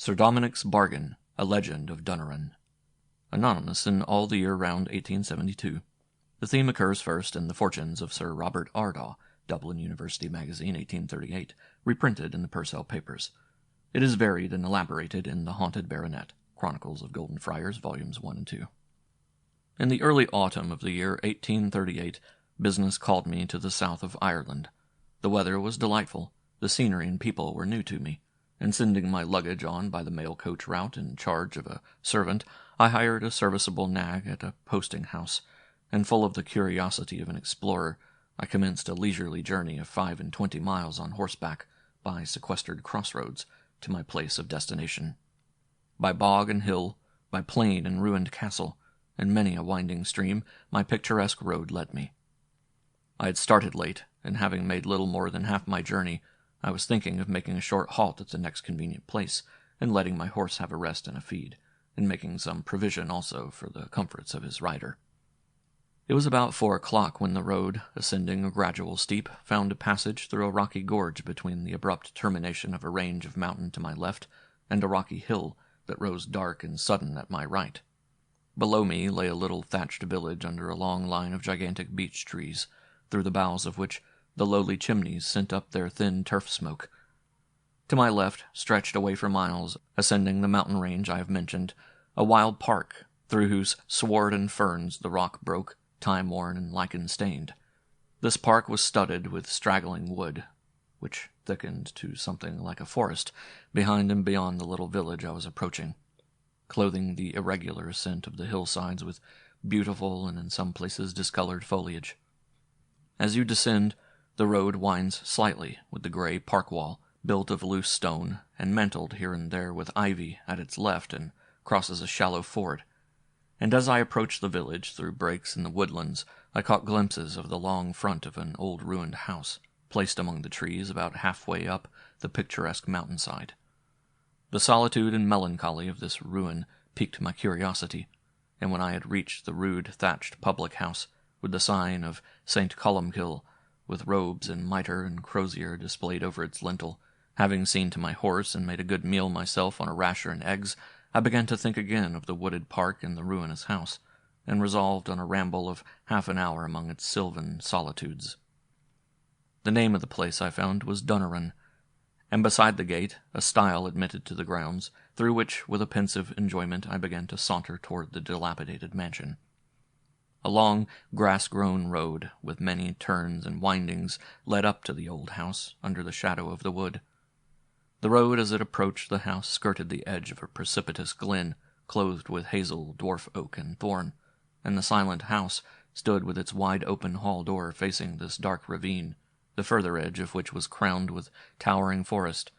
Sir Dominic's Bargain, A Legend of Dunneran. Anonymous in all the year round 1872. The theme occurs first in The Fortunes of Sir Robert Ardaw, Dublin University Magazine, 1838, reprinted in the Purcell Papers. It is varied and elaborated in The Haunted Baronet, Chronicles of Golden Friars, Volumes 1 and 2. In the early autumn of the year 1838, business called me to the south of Ireland. The weather was delightful, the scenery and people were new to me, and sending my luggage on by the mail coach route in charge of a servant, I hired a serviceable nag at a posting-house, and full of the curiosity of an explorer, I commenced a leisurely journey of 25 miles on horseback, by sequestered crossroads, to my place of destination. By bog and hill, by plain and ruined castle, and many a winding stream, my picturesque road led me. I had started late, and having made little more than half my journey, I was thinking of making a short halt at the next convenient place, and letting my horse have a rest and a feed, and making some provision also for the comforts of his rider. It was about 4 o'clock when the road, ascending a gradual steep, found a passage through a rocky gorge between the abrupt termination of a range of mountain to my left and a rocky hill that rose dark and sudden at my right. Below me lay a little thatched village under a long line of gigantic beech trees, through the boughs of which the lowly chimneys sent up their thin turf smoke. To my left stretched away for miles, ascending the mountain range I have mentioned, a wild park, through whose sward and ferns the rock broke, time-worn and lichen-stained. This park was studded with straggling wood, which thickened to something like a forest behind and beyond the little village I was approaching, clothing the irregular ascent of the hillsides with beautiful and in some places discolored foliage. As you descend, the road winds slightly with the gray park wall, built of loose stone, and mantled here and there with ivy at its left, and crosses a shallow ford. And as I approached the village through breaks in the woodlands, I caught glimpses of the long front of an old ruined house, placed among the trees about halfway up the picturesque mountainside. The solitude and melancholy of this ruin piqued my curiosity, and when I had reached the rude thatched public house, with the sign of St. Columkill, with robes and mitre and crozier displayed over its lintel, having seen to my horse and made a good meal myself on a rasher and eggs, I began to think again of the wooded park and the ruinous house, and resolved on a ramble of half an hour among its sylvan solitudes. The name of the place, I found, was Dunneran, and beside the gate a stile admitted to the grounds, through which, with a pensive enjoyment, I began to saunter toward the dilapidated mansion. A long, grass-grown road, with many turns and windings, led up to the old house, under the shadow of the wood. The road, as it approached the house, skirted the edge of a precipitous glen, clothed with hazel, dwarf oak, and thorn, and the silent house stood with its wide-open hall door facing this dark ravine, the further edge of which was crowned with towering forest,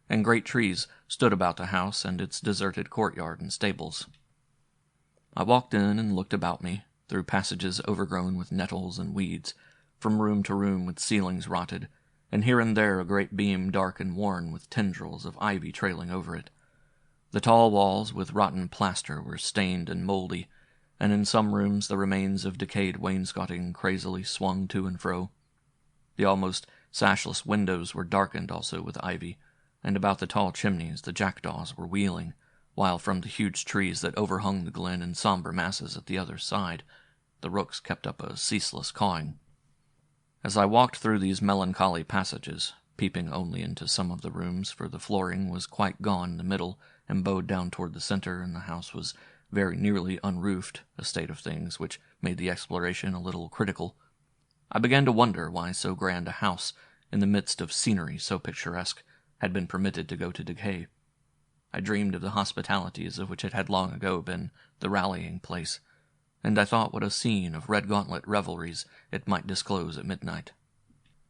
and great trees stood about the house and its deserted courtyard and stables. I walked in and looked about me, through passages overgrown with nettles and weeds, from room to room with ceilings rotted, and here and there a great beam dark and worn with tendrils of ivy trailing over it. The tall walls with rotten plaster were stained and mouldy, and in some rooms the remains of decayed wainscoting crazily swung to and fro. The almost sashless windows were darkened also with ivy, and about the tall chimneys the jackdaws were wheeling, while from the huge trees that overhung the glen in sombre masses at the other side, the rooks kept up a ceaseless cawing. As I walked through these melancholy passages, peeping only into some of the rooms, for the flooring was quite gone in the middle and bowed down toward the center, and the house was very nearly unroofed, a state of things which made the exploration a little critical, I began to wonder why so grand a house, in the midst of scenery so picturesque, had been permitted to go to decay. I dreamed of the hospitalities of which it had long ago been the rallying place, and I thought what a scene of red-gauntlet revelries it might disclose at midnight.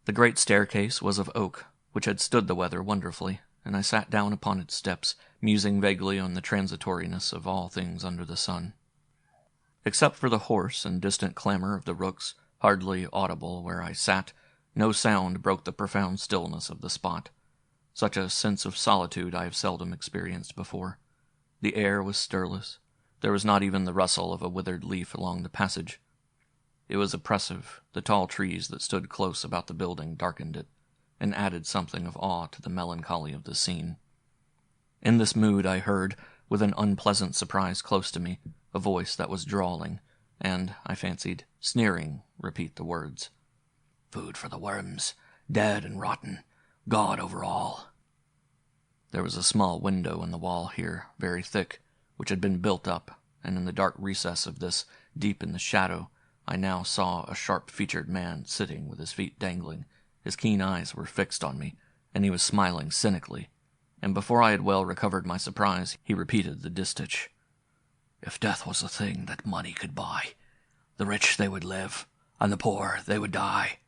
The great staircase was of oak, which had stood the weather wonderfully, and I sat down upon its steps, musing vaguely on the transitoriness of all things under the sun. Except for the hoarse and distant clamor of the rooks, hardly audible where I sat, no sound broke the profound stillness of the spot. Such a sense of solitude I have seldom experienced before. The air was stirless. There was not even the rustle of a withered leaf along the passage. It was oppressive. The tall trees that stood close about the building darkened it, and added something of awe to the melancholy of the scene. In this mood I heard, with an unpleasant surprise close to me, a voice that was drawling, and, I fancied, sneering, repeat the words. "Food for the worms, dead and rotten, God over all." There was a small window in the wall here, very thick, which had been built up, and in the dark recess of this, deep in the shadow, I now saw a sharp-featured man sitting with his feet dangling. His keen eyes were fixed on me, and he was smiling cynically, and before I had well recovered my surprise, he repeated the distich. "If death was a thing that money could buy, the rich they would live, and the poor they would die.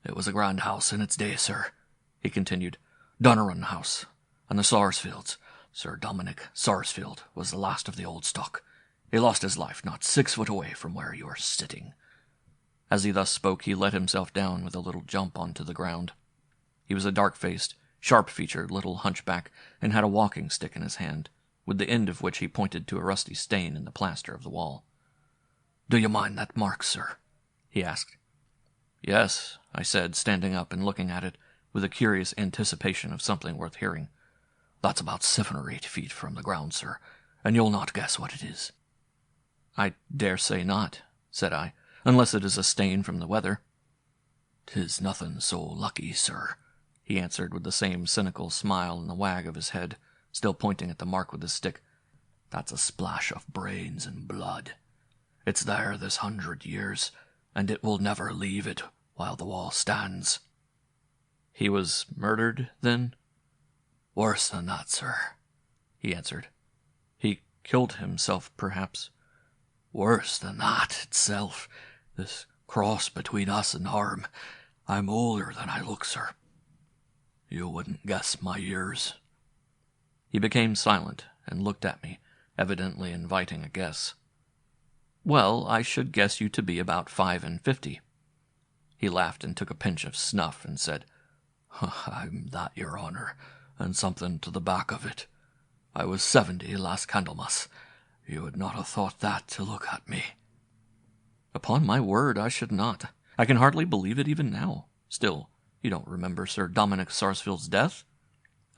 It was a grand house in its day, sir," he continued. "Dunneran House, and the Sarsfields. Sir Dominic Sarsfield was the last of the old stock. He lost his life not 6 foot away from where you are sitting." As he thus spoke, he let himself down with a little jump onto the ground. He was a dark-faced, sharp-featured little hunchback, and had a walking stick in his hand, with the end of which he pointed to a rusty stain in the plaster of the wall. "Do you mind that mark, sir?" he asked. "Yes," I said, standing up and looking at it, with a curious anticipation of something worth hearing. "That's about 7 or 8 feet from the ground, sir, and you'll not guess what it is." "I dare say not," said I, "unless it is a stain from the weather." "'Tis nothing so lucky, sir," he answered with the same cynical smile and the wag of his head, still pointing at the mark with his stick. "That's a splash of brains and blood. It's there this 100 years, and it will never leave it while the wall stands." "He was murdered, then?" "Worse than that, sir," he answered. "He killed himself, perhaps?" "Worse than that itself. This cross between us and harm. I'm older than I look, sir. You wouldn't guess my years." He became silent and looked at me, evidently inviting a guess. "Well, I should guess you to be about 55. He laughed and took a pinch of snuff and said, "I'm that, your honour, and something to the back of it. I was 70 last Candlemas. You would not have thought that to look at me." "Upon my word, I should not. I can hardly believe it even now. Still, you don't remember Sir Dominic Sarsfield's death?"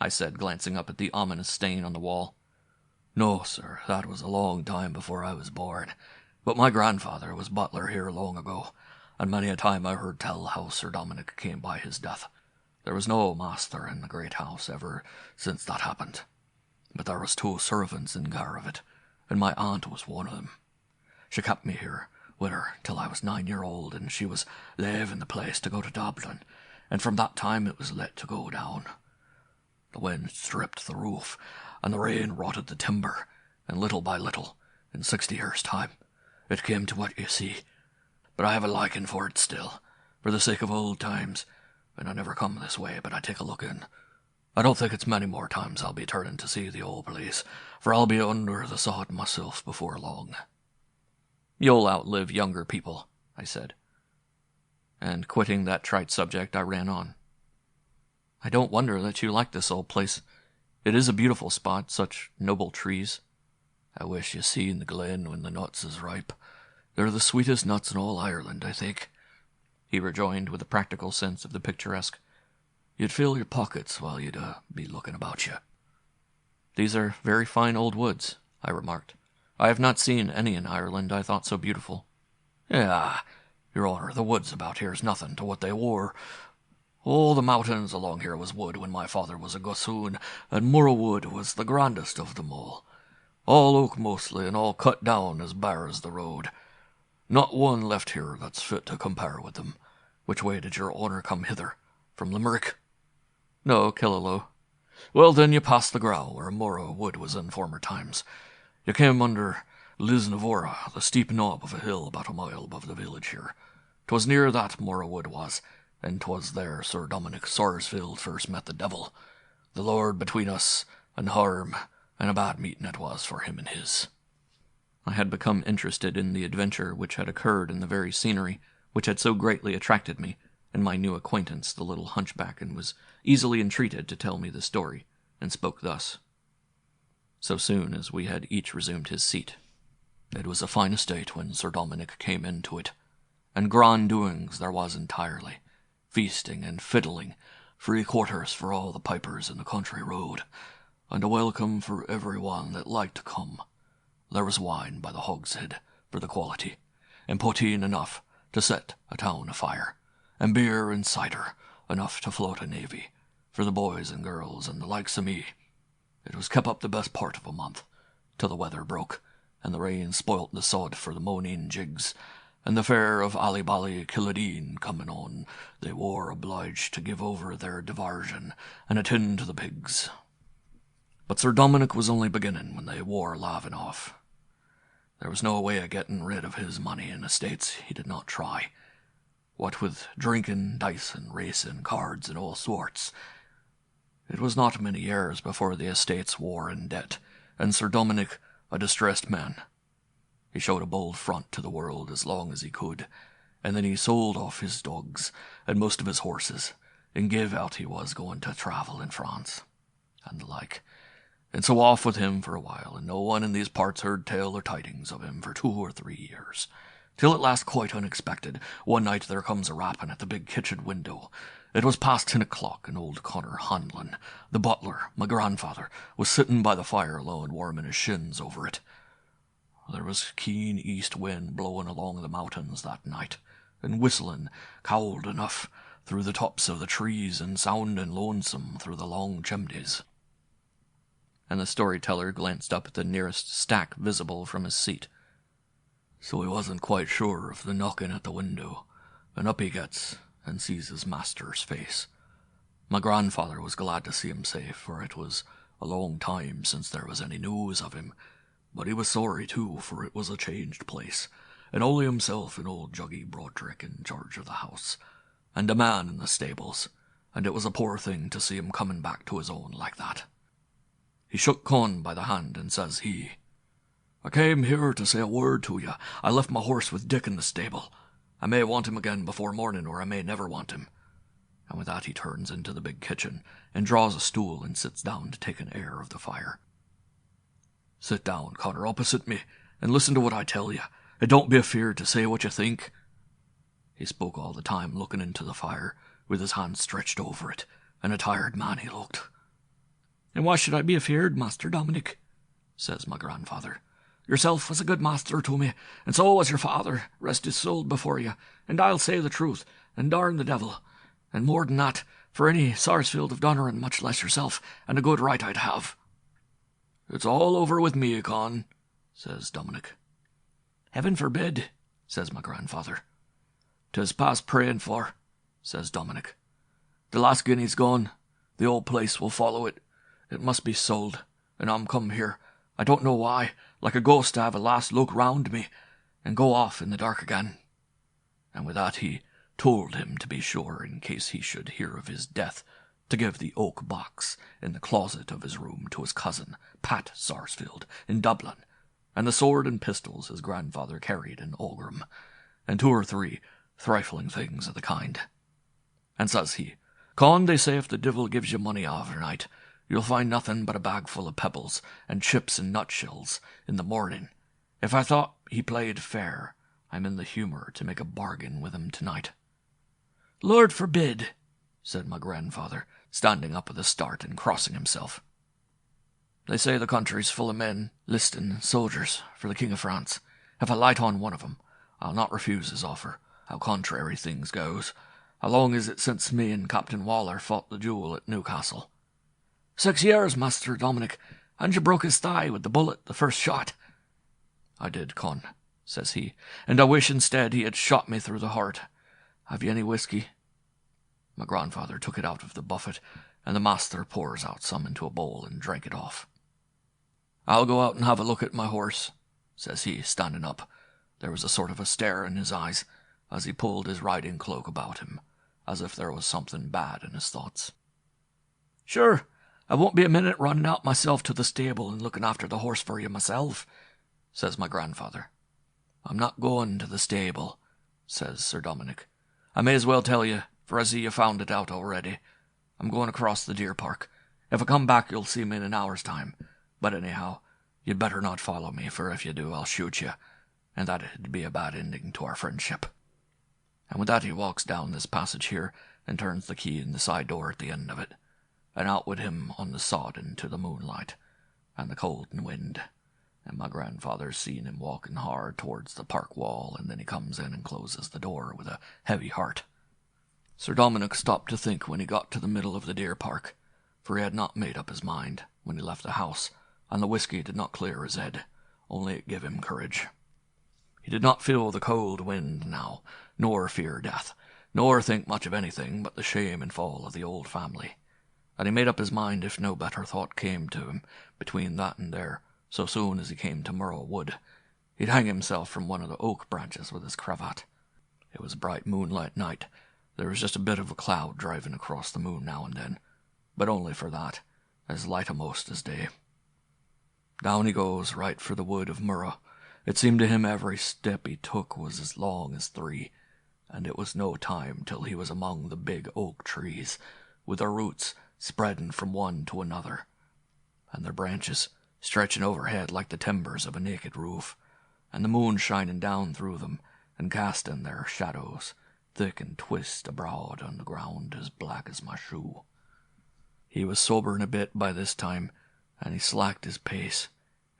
I said, glancing up at the ominous stain on the wall. "No, sir, that was a long time before I was born. But my grandfather was butler here long ago, and many a time I heard tell how Sir Dominic came by his death. There was no master in the great house ever since that happened. But there was 2 servants in care of it, and my aunt was one of them. She kept me here with her till I was 9-year-old, and she was leaving the place to go to Dublin, and from that time it was let to go down. The wind stripped the roof, and the rain rotted the timber, and little by little, in 60 years' time, it came to what you see. But I have a liking for it still, for the sake of old times, and I never come this way but I take a look in. I don't think it's many more times I'll be turning to see the old place, for I'll be under the sod myself before long." "You'll outlive younger people," I said. And quitting that trite subject, I ran on. "I don't wonder that you like this old place. It is a beautiful spot, such noble trees." "I wish you seen the glen when the nuts is ripe. They're the sweetest nuts in all Ireland, I think," he rejoined with a practical sense of the picturesque. "You'd fill your pockets while you'd be looking about you." "These are very fine old woods," I remarked. "I have not seen any in Ireland I thought so beautiful." "Yeah, your honour, the woods about here's nothing to what they were. All the mountains along here was wood when my father was a gossoon, and Murrow Wood was the grandest of them all. All oak mostly, and all cut down as bare as the road. Not one left here that's fit to compare with them. Which way did your honour come hither? From Limerick?" "No, Killaloe." "Well, then you passed the Grow, where Murrow Wood was in former times. You came under Lisnavora, the steep knob of a hill about a mile above the village here. 'Twas near that Murrow Wood was, and 'twas there Sir Dominic Sarsfield first met the devil. The Lord between us and harm, and a bad meeting it was for him and his." I had become interested in the adventure which had occurred in the very scenery which had so greatly attracted me, and my new acquaintance, the little hunchback, and was easily entreated to tell me the story, and spoke thus, so soon as we had each resumed his seat. "It was a fine estate when Sir Dominic came into it, and grand doings there was entirely, feasting and fiddling, free quarters for all the pipers in the country road. and a welcome for every one that liked to come. There was wine by the hogshead for the quality, and poteen enough to set a town afire, and beer and cider enough to float a navy, for the boys and girls and the likes of me. It was kept up the best part of a month, till the weather broke, and the rain spoilt the sod for the moaning jigs, and the fair of Allybally Killadeen coming on, they were obliged to give over their diversion and attend to the pigs. But Sir Dominic was only beginning when they wore laving off. There was no way of getting rid of his money and estates he did not try. What with drinking, dicing, racing, cards, and all sorts, it was not many years before the estates wore in debt, and Sir Dominic a distressed man. He showed a bold front to the world as long as he could, and then he sold off his dogs and most of his horses, and gave out he was going to travel in France, and the like. And so off with him for a while, and no one in these parts heard tale or tidings of him for 2 or 3 years, till at last, quite unexpected, one night there comes a rapping at the big kitchen window. It was past 10 o'clock, and old Connor Hanlon, the butler, my grandfather, was sitting by the fire alone, warming his shins over it. There was keen east wind blowing along the mountains that night, and whistling cold enough through the tops of the trees, and sounding lonesome through the long chimneys. And the storyteller glanced up at the nearest stack visible from his seat. So he wasn't quite sure of the knocking at the window, and up he gets and sees his master's face. My grandfather was glad to see him safe, for it was a long time since there was any news of him, but he was sorry too, for it was a changed place, and only himself and old Juggy Broderick in charge of the house, and a man in the stables, and it was a poor thing to see him coming back to his own like that. He shook Con by the hand, and says he, "I came here to say a word to you. I left my horse with Dick in the stable. I may want him again before morning, or I may never want him." And with that he turns into the big kitchen, and draws a stool and sits down to take an air of the fire. "Sit down, Connor, opposite me, and listen to what I tell you, and don't be afeard to say what you think." He spoke all the time looking into the fire, with his hand stretched over it, and a tired man he looked. "And why should I be afeard, Master Dominic?" says my grandfather. "Yourself was a good master to me, and so was your father, rest his soul before you, and I'll say the truth, and darn the devil, and more than that, for any Sarsfield of Doneran, much less yourself, and a good right I'd have." "It's all over with me, Con," says Dominic. "Heaven forbid," says my grandfather. "'Tis past praying for," says Dominic. "The last guinea's gone. The old place will follow it. It must be sold, and I'm come here, I don't know why, like a ghost to have a last look round me, and go off in the dark again." And with that he told him to be sure, in case he should hear of his death, to give the oak box in the closet of his room to his cousin, Pat Sarsfield, in Dublin, and the sword and pistols his grandfather carried in Ogram, and 2 or 3 trifling things of the kind. And says he, "Con, they say if the divil gives you money overnight, you'll find nothing but a bag full of pebbles and chips and nutshells in the morning. If I thought he played fair, I'm in the humour to make a bargain with him tonight." "Lord forbid," said my grandfather, standing up with a start and crossing himself. "They say the country's full of men, listing soldiers for the King of France. If I light on one of 'em, I'll not refuse his offer, how contrary things goes. How long is it since me and Captain Waller fought the duel at Newcastle?" "6 years, Master Dominic, and you broke his thigh with the bullet the first shot." "I did, Con," says he, "and I wish instead he had shot me through the heart. Have you any whiskey?" My grandfather took it out of the buffet, and the master pours out some into a bowl and drank it off. "I'll go out and have a look at my horse," says he, standing up. There was a sort of a stare in his eyes, as he pulled his riding cloak about him, as if there was something bad in his thoughts. "Sure, I won't be a minute running out myself to the stable and looking after the horse for you myself," says my grandfather. "I'm not going to the stable," says Sir Dominic. "I may as well tell you, for I see you found it out already. I'm going across the deer park. If I come back, you'll see me in an hour's time. But anyhow, you'd better not follow me, for if you do, I'll shoot you, and that'd be a bad ending to our friendship." And with that he walks down this passage here, and turns the key in the side door at the end of it. and out with him on the sod into the moonlight, and the cold and wind, and my grandfather seen him walking hard towards the park wall, and then he comes in and closes the door with a heavy heart. Sir Dominic stopped to think when he got to the middle of the deer park, for he had not made up his mind when he left the house, and the whiskey did not clear his head, only it gave him courage. He did not feel the cold wind now, nor fear death, nor think much of anything but the shame and fall of the old family, and he made up his mind, if no better thought came to him between that and there, so soon as he came to Murrow Wood, he'd hang himself from one of the oak branches with his cravat. It was a bright moonlight night. There was just a bit of a cloud driving across the moon now and then, but only for that, as light a'most as day. Down he goes, right for the wood of Murrow. It seemed to him every step he took was as long as 3, and it was no time till he was among the big oak trees, with their roots spreading from one to another, and their branches stretching overhead like the timbers of a naked roof, and the moon shining down through them, and casting their shadows, thick and twist abroad on the ground as black as my shoe. He was sobering a bit by this time, and he slacked his pace,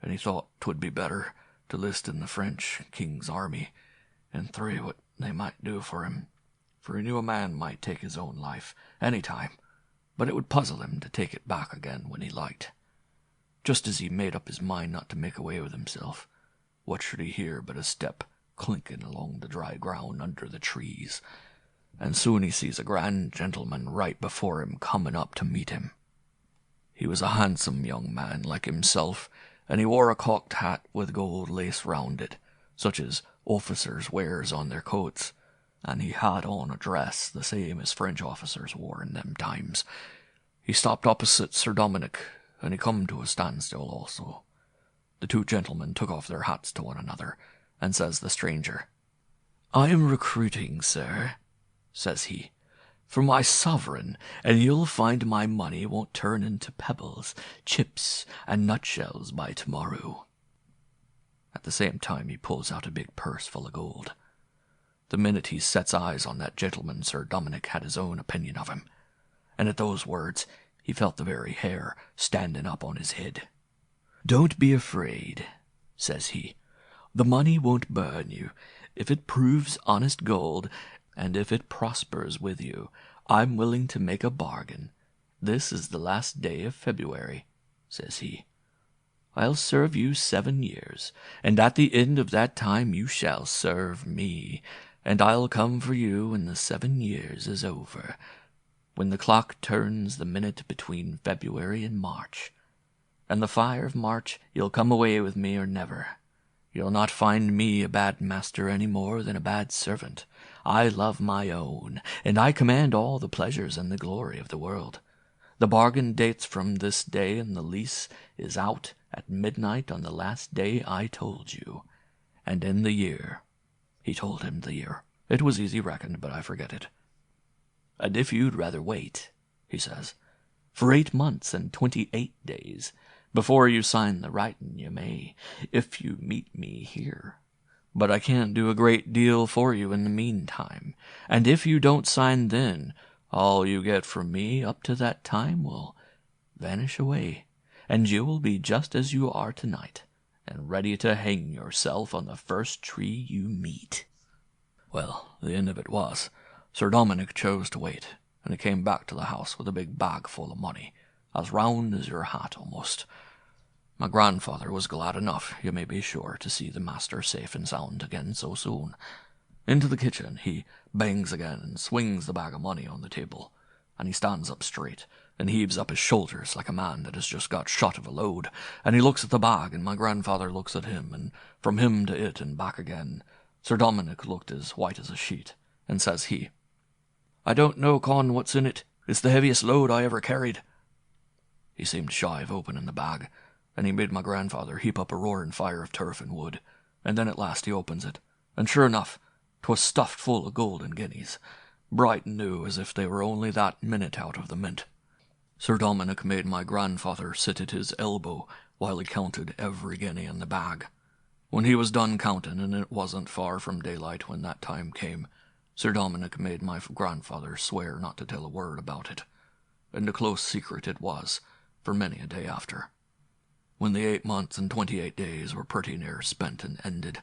and he thought 'twould be better to list in the French King's army, and try what they might do for him, for he knew a man might take his own life any time, but it would puzzle him to take it back again when he liked. Just as he made up his mind not to make away with himself, what should he hear but a step clinking along the dry ground under the trees, and soon he sees a grand gentleman right before him coming up to meet him. He was a handsome young man like himself, and he wore a cocked hat with gold lace round it, such as officers wears on their coats, and he had on a dress the same as French officers wore in them times. He stopped opposite Sir Dominic, and he come to a standstill also. The 2 gentlemen took off their hats to one another, and says the stranger, "I am recruiting, sir," says he, "for my sovereign, and you'll find my money won't turn into pebbles, chips, and nutshells by tomorrow." At the same time he pulls out a big purse full of gold. The minute he sets eyes on that gentleman, Sir Dominic had his own opinion of him, and at those words he felt the very hair standing up on his head. "Don't be afraid," says he. "The money won't burn you. If it proves honest gold, and if it prospers with you, I'm willing to make a bargain. This is the last day of February," says he. "I'll serve you 7 years, and at the end of that time you shall serve me, and I'll come for you when the 7 years is over, when the clock turns the minute between February and March. And the fire of March you'll come away with me or never. You'll not find me a bad master any more than a bad servant. I love my own, and I command all the pleasures and the glory of the world. The bargain dates from this day, and the lease is out at midnight on the last day I told you. And in the year," he told him the year. It was easy reckoned, but I forget it. "And if you'd rather wait," he says, "for 8 months and 28 days, before you sign the writing, you may, if you meet me here. But I can't do a great deal for you in the meantime, and if you don't sign then, all you get from me up to that time will vanish away, and you will be just as you are tonight, and ready to hang yourself on the first tree you meet." Well, the end of it was, Sir Dominic chose to wait, and he came back to the house with a big bag full of money, as round as your hat almost. My grandfather was glad enough, you may be sure, to see the master safe and sound again so soon. Into the kitchen he bangs again and swings the bag of money on the table, and he stands up straight and heaves up his shoulders like a man that has just got shot of a load, and he looks at the bag, and my grandfather looks at him, and from him to it and back again. Sir Dominic looked as white as a sheet, and says he, "I don't know, Con, what's in it. It's the heaviest load I ever carried." He seemed shy of opening the bag, and he made my grandfather heap up a roaring fire of turf and wood, and then at last he opens it, and sure enough, 'twas stuffed full of golden guineas, bright and new as if they were only that minute out of the mint. Sir Dominic made my grandfather sit at his elbow while he counted every guinea in the bag. When he was done counting, and it wasn't far from daylight when that time came, Sir Dominic made my grandfather swear not to tell a word about it. and a close secret it was, for many a day after. When the 8 months and 28 days were pretty near spent and ended,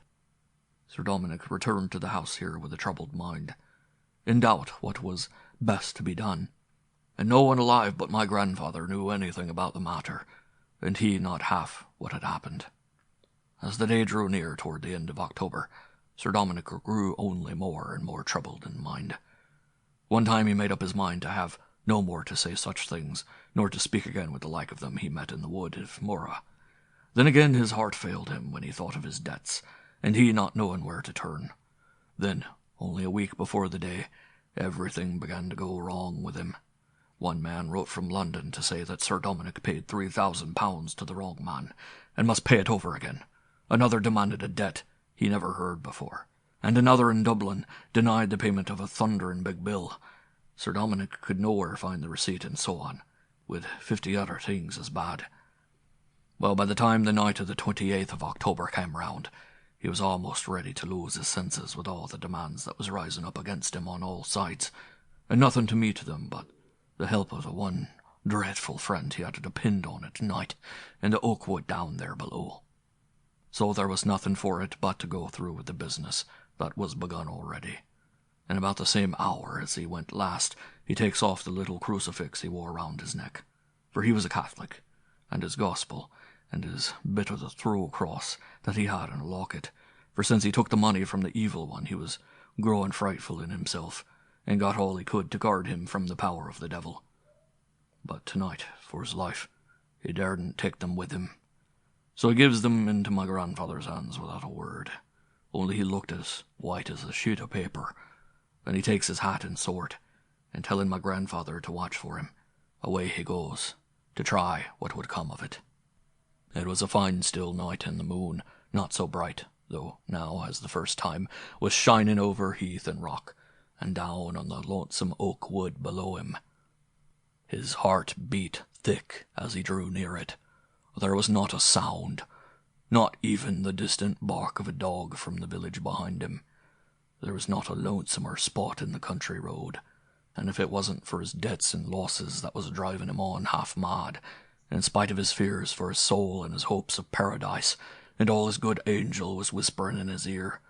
Sir Dominic returned to the house here with a troubled mind, in doubt what was best to be done, and no one alive but my grandfather knew anything about the matter, and he not half what had happened. As the day drew near toward the end of October, Sir Dominic grew only more and more troubled in mind. One time he made up his mind to have no more to say such things, nor to speak again with the like of them he met in the wood of Mora. Then again his heart failed him when he thought of his debts, and he not knowing where to turn. Then, only a week before the day, everything began to go wrong with him. One man wrote from London to say that Sir Dominic paid £3,000 to the wrong man, and must pay it over again. Another demanded a debt he never heard before, and another in Dublin denied the payment of a thundering big bill. Sir Dominic could nowhere find the receipt, and so on, with 50 other things as bad. Well, by the time the night of the 28th of October came round, he was almost ready to lose his senses with all the demands that was rising up against him on all sides, and nothing to meet them but the help of the one dreadful friend he had to depend on at night in the oak wood down there below. So there was nothing for it but to go through with the business that was begun already. And about the same hour as he went last, he takes off the little crucifix he wore round his neck, for he was a Catholic, and his gospel, and his bit of the through cross that he had in a locket, for since he took the money from the evil one he was growing frightful in himself, and got all he could to guard him from the power of the devil. But tonight, for his life, he daredn't take them with him. So he gives them into my grandfather's hands without a word, only he looked as white as a sheet of paper. Then he takes his hat and sword, and telling my grandfather to watch for him, away he goes, to try what would come of it. It was a fine still night, and the moon, not so bright, though now, as the first time, was shining over heath and rock, and down on the lonesome oak wood below him. His heart beat thick as he drew near it. There was not a sound, not even the distant bark of a dog from the village behind him. There was not a lonesomer spot in the country road, and if it wasn't for his debts and losses that was driving him on half mad, in spite of his fears for his soul and his hopes of paradise, and all his good angel was whispering in his ear,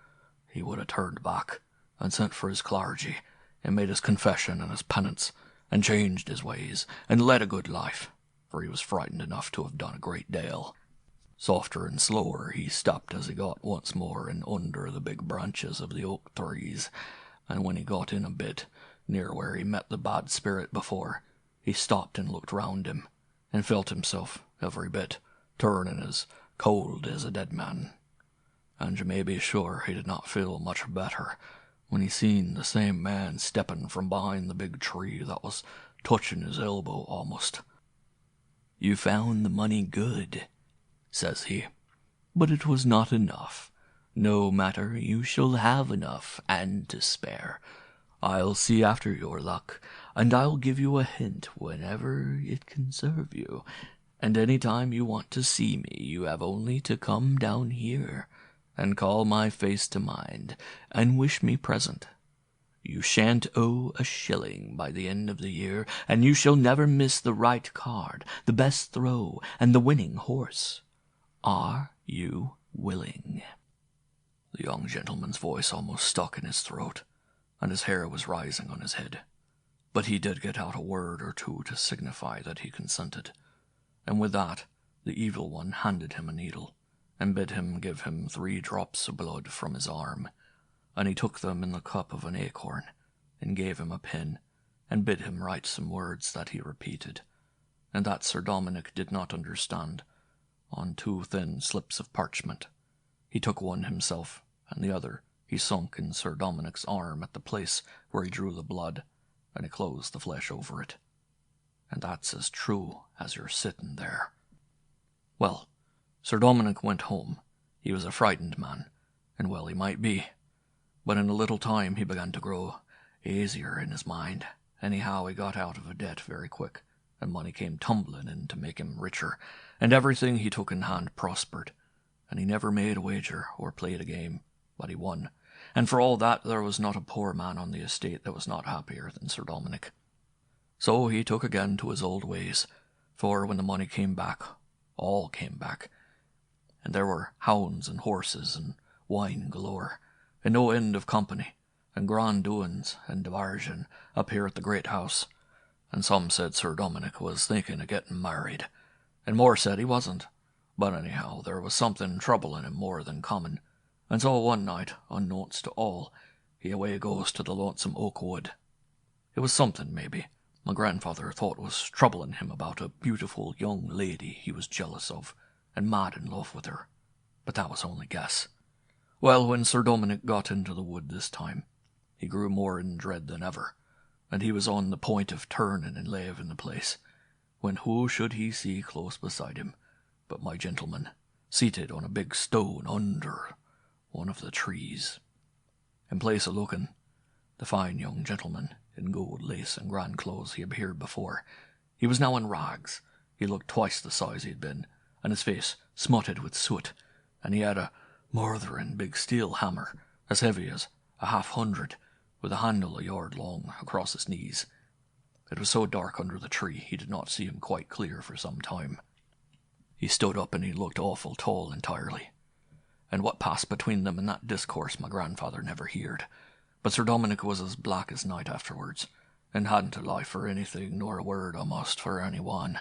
he would have turned back, and sent for his clergy, and made his confession and his penance, and changed his ways, and led a good life, for he was frightened enough to have done a great deal. Softer and slower he stopped as he got once more in under the big branches of the oak trees, and when he got in a bit, near where he met the bad spirit before, he stopped and looked round him, and felt himself, every bit, turning as cold as a dead man. And you may be sure he did not feel much better when he seen the same man stepping from behind the big tree that was touching his elbow almost. "You found the money good," says he, "but it was not enough. No matter, you shall have enough, and to spare. I'll see after your luck, and I'll give you a hint whenever it can serve you, and any time you want to see me you have only to come down here, and call my face to mind, and wish me present. You shan't owe a shilling by the end of the year, and you shall never miss the right card, the best throw, and the winning horse. Are you willing?" The young gentleman's voice almost stuck in his throat, and his hair was rising on his head, but he did get out a word or two to signify that he consented, and with that the evil one handed him a needle, and bid him give him 3 drops of blood from his arm, and he took them in the cup of an acorn, and gave him a pen, and bid him write some words that he repeated, and that Sir Dominic did not understand, on 2 thin slips of parchment. He took one himself, and the other he sunk in Sir Dominic's arm at the place where he drew the blood, and he closed the flesh over it. And that's as true as you're sitting there. Well, Sir Dominic went home. He was a frightened man, and well he might be. But in a little time he began to grow easier in his mind. Anyhow, he got out of a debt very quick, and money came tumbling in to make him richer, and everything he took in hand prospered, and he never made a wager or played a game, but he won, and for all that there was not a poor man on the estate that was not happier than Sir Dominic. So he took again to his old ways, for when the money came back, all came back, and there were hounds and horses and wine galore, and no end of company, and grand doings and diversion up here at the great house, and some said Sir Dominic was thinking of getting married, and more said he wasn't, but anyhow there was something troubling him more than common, and so one night, unknowns to all, he away goes to the lonesome oak wood. It was something, maybe, my grandfather thought was troubling him about a beautiful young lady he was jealous of, and mad in love with her, but that was only guess. Well, when Sir Dominic got into the wood this time, he grew more in dread than ever, and he was on the point of turning and leaving the place, when who should he see close beside him but my gentleman, seated on a big stone under one of the trees. In place of looking, the fine young gentleman, in gold lace and grand clothes he appeared before, he was now in rags. He looked twice the size he had been, and his face smutted with soot, and he had a murthering big steel hammer, as heavy as 100, with a handle a yard long, across his knees. It was so dark under the tree he did not see him quite clear for some time. He stood up and he looked awful tall entirely, and what passed between them in that discourse my grandfather never heard. But Sir Dominic was as black as night afterwards, and hadn't a lie for anything nor a word almost for any one,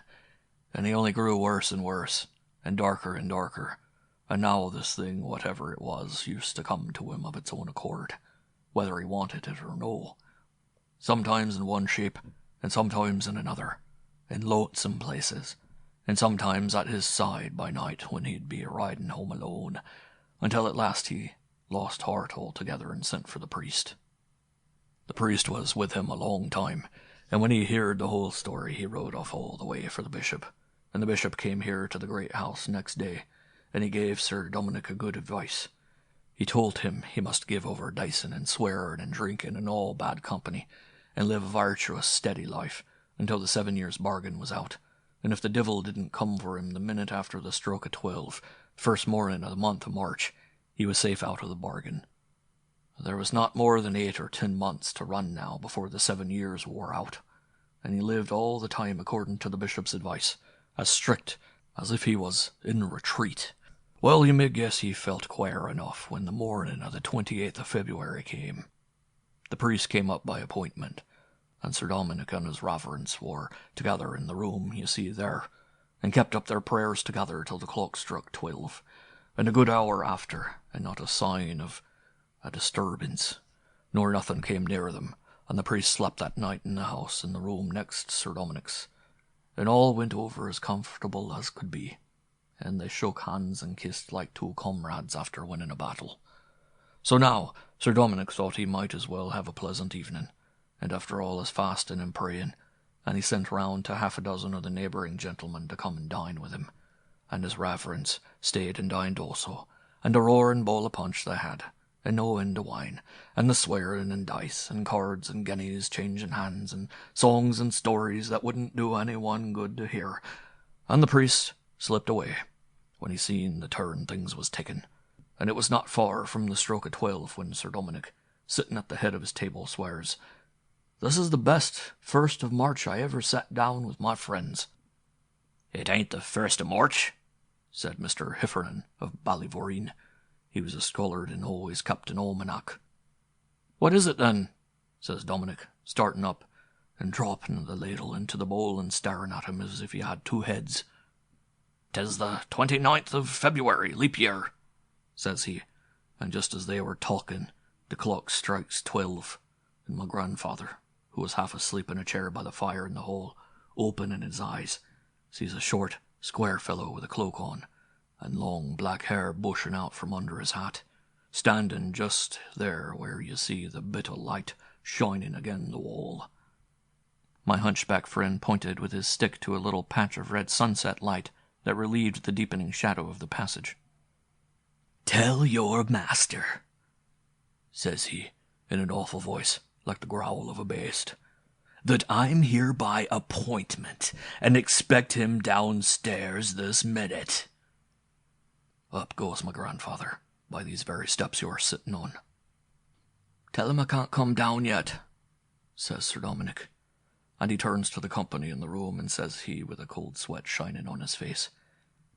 and he only grew worse and worse, and darker, and now this thing, whatever it was, used to come to him of its own accord, whether he wanted it or no, sometimes in one shape, and sometimes in another, in lonesome places, and sometimes at his side by night when he'd be riding home alone, until at last he lost heart altogether and sent for the priest. The priest was with him a long time, and when he heard the whole story he rode off all the way for the bishop, and the bishop came here to the great house next day, and he gave Sir Dominic a good advice. He told him he must give over dicing and swearing and drinking and all bad company, and live a virtuous, steady life until the 7 years' bargain was out, and if the divil didn't come for him the minute after the stroke of 12, first morning of the month of March, he was safe out of the bargain. There was not more than 8 or 10 months to run now before the 7 years wore out, and he lived all the time according to the bishop's advice, as strict as if he was in retreat. Well, you may guess he felt queer enough when the morning of the 28th of February came. The priest came up by appointment, and Sir Dominic and his reverence were together in the room you see there, and kept up their prayers together till the clock struck 12, and a good hour after, and not a sign of a disturbance, nor nothing came near them, and the priest slept that night in the house in the room next Sir Dominic's, and all went over as comfortable as could be, and they shook hands and kissed like two comrades after winning a battle. So now Sir Dominic thought he might as well have a pleasant evening, and after all his fasting and praying, and he sent round to 6 of the neighbouring gentlemen to come and dine with him, and his reverence stayed and dined also, and a roaring bowl of punch they had, and no end of wine, and the swearing and dice, and cards and guineas changing hands, and songs and stories that wouldn't do any one good to hear, and the priest slipped away when he seen the turn things was taken, and it was not far from the stroke of 12 when Sir Dominic, sitting at the head of his table, swears, "This is the best 1st of March I ever sat down with my friends." "It ain't the 1st of March," said Mr. Heffernan of Ballyvoreen. He was a scollard and always kept an almanac. "What is it, then?" says Dominic, starting up, and dropping the ladle into the bowl and staring at him as if he had 2 heads. "'Tis the 29th of February, leap year," says he, and just as they were talking, the clock strikes 12, and my grandfather, who was half asleep in a chair by the fire in the hall, opening his eyes, sees a short, square fellow with a cloak on, and long black hair bushing out from under his hat, standing just there where you see the bit of light shining again the wall. My hunchback friend pointed with his stick to a little patch of red sunset light that relieved the deepening shadow of the passage. "Tell your master," says he, in an awful voice, like the growl of a beast, "that I'm here by appointment, and expect him downstairs this minute." Up goes my grandfather, by these very steps you're sitting on. "Tell him I can't come down yet," says Sir Dominic, And he turns to the company in the room and says he, with a cold sweat shining on his face,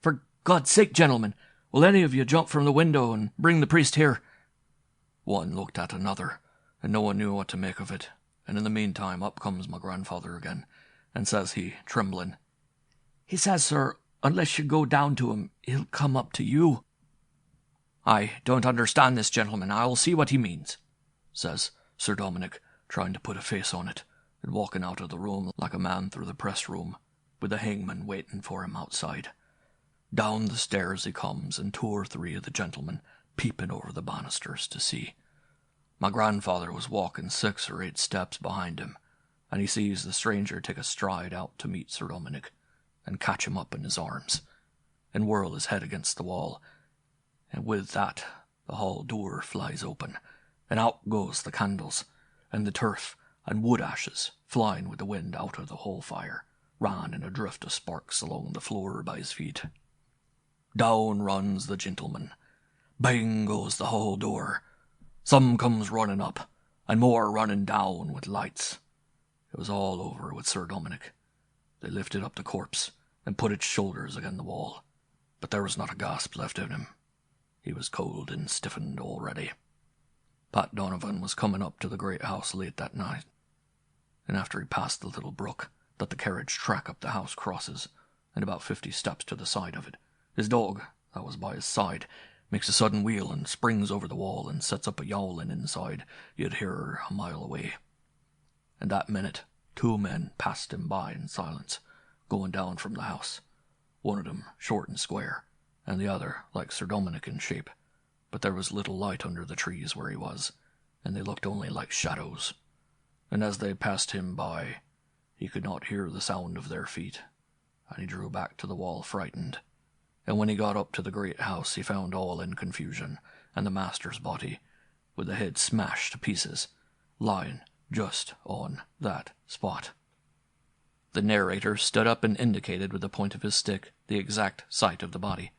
"For God's sake, gentlemen, will any of you jump from the window and bring the priest here?" One looked at another, and no one knew what to make of it, and in the meantime up comes my grandfather again, and says he, trembling, "He says, sir, unless you go down to him, he'll come up to you." "I don't understand this, gentleman. I'll see what he means," says Sir Dominic, trying to put a face on it, and walking out of the room like a man through the press room, with the hangman waiting for him outside. Down the stairs he comes, and 2 or 3 of the gentlemen peeping over the banisters to see. My grandfather was walking 6 or 8 steps behind him, and he sees the stranger take a stride out to meet Sir Dominic, and catch him up in his arms, and whirl his head against the wall, and with that the hall door flies open, and out goes the candles, and the turf and wood ashes, flying with the wind out of the hall fire, ran in a drift of sparks along the floor by his feet. Down runs the gentleman. Bang goes the hall door. Some comes running up, and more running down with lights. It was all over with Sir Dominic. They lifted up the corpse, and put its shoulders against the wall, but there was not a gasp left in him. He was cold and stiffened already. Pat Donovan was coming up to the great house late that night, and after he passed the little brook that the carriage track up the house crosses, and about 50 steps to the side of it, his dog, that was by his side, makes a sudden wheel and springs over the wall and sets up a yowling inside you'd hear her a mile away. And that minute 2 men passed him by in silence, going down from the house, one of them short and square, and the other like Sir Dominic in shape, but there was little light under the trees where he was, and they looked only like shadows. And as they passed him by, he could not hear the sound of their feet, and he drew back to the wall frightened. And when he got up to the great house, he found all in confusion, and the master's body, with the head smashed to pieces, lying just on that spot. The narrator stood up and indicated with the point of his stick the exact site of the body,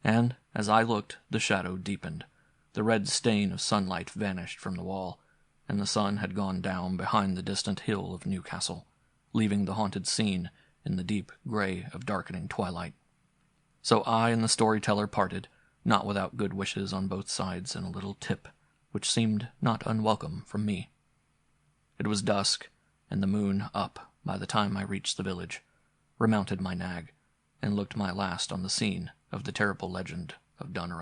and, as I looked, the shadow deepened. The red stain of sunlight vanished from the wall, and the sun had gone down behind the distant hill of Newcastle, leaving the haunted scene in the deep gray of darkening twilight. So I and the storyteller parted, not without good wishes on both sides and a little tip, which seemed not unwelcome from me. It was dusk, and the moon up by the time I reached the village, remounted my nag, and looked my last on the scene of the terrible legend of Dunner